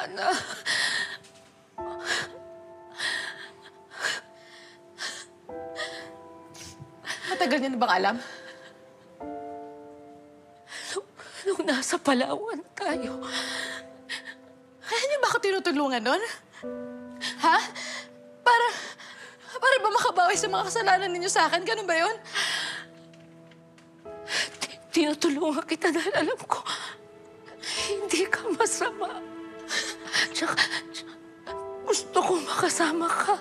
Ana. Matagal niyo na bang alam? Nung nasa Palawan tayo. Kaya niyo ba ako tinutulungan doon? Ha? Para ba makabawi sa mga kasalanan ninyo sa akin? Ganun ba yun? Tinutulungan kita dahil alam ko, hindi ka masama. Tsaka gusto ko makasama ka.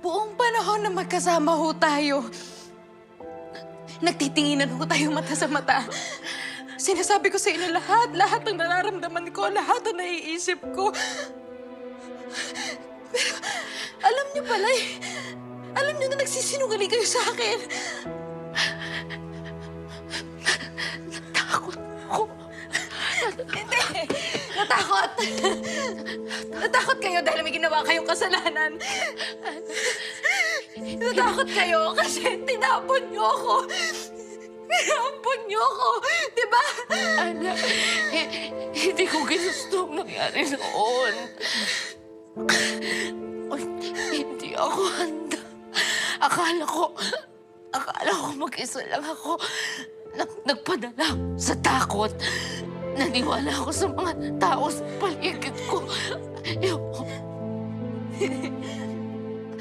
Buong panahon na magkasama ho tayo. Nagtitinginan ho tayo mata sa mata. Sinasabi ko sa inyo lahat ng nararamdaman ko, lahat ng naiisip ko. Pero alam niyo pala alam niyo na nagsisinungaling kayo sa akin. Natakot ako. Hindi! Natakot! Natakot kayo dahil may ginawa kayong kasalanan. Natakot kayo kasi tinapon niyo ako. Tinapon niyo ako, di ba? Ana, hindi ko ginusto ang nangyari noon. Hindi ako handa. Akala ko mag-isa lang ako. Nagpadala sa takot. Naniwala ako sa mga tao sa paligid ko.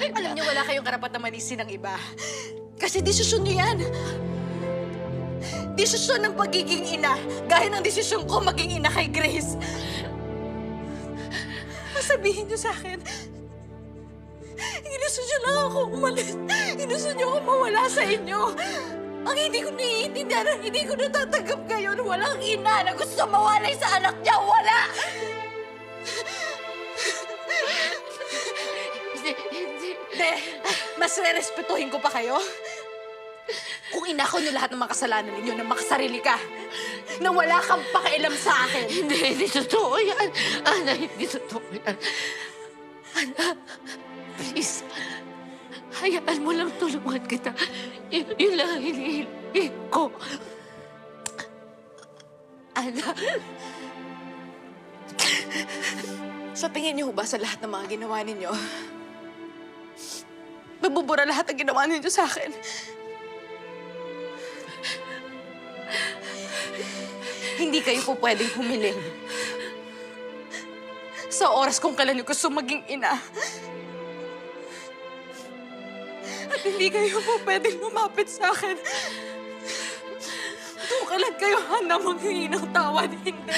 Alam niyo, wala kayong karapat na manisin ng iba. Kasi desisyon niyo yan. Desisyon ng pagiging ina, gaya ng desisyon ko maging ina kay Grace. Masabihin niyo sa akin, ginusto niyo lang ako umalis. Ginusto niyo ako mawala sa inyo. Ang hindi ko naiintindihan, ang hindi ko natatanggap ngayon, walang ina na gusto mawalay sa anak niya. Wala! Hindi. Mas re-respetuhin ko pa kayo? Kung inako niyo lahat ng mga kasalanan ninyo na makasarili ka, na wala kang pakialam sa akin. Hindi totoo yan. Ana, hindi totoo yan. Ana, please. Hayaan mo lang tulungan kita. Yun lang ang hinihiling ko. Ana. Sa tingin niyo ba sa lahat ng mga ginawa ninyo, mabubura lahat ng ginawa ninyo sa akin? Hindi kayo po pwedeng humiling. Sa oras kung kailan niyo gusto maging ina. At hindi kayo po pwedeng lumapit sa akin. Kung kailan kayo handa maghingi ng tawad, hindi.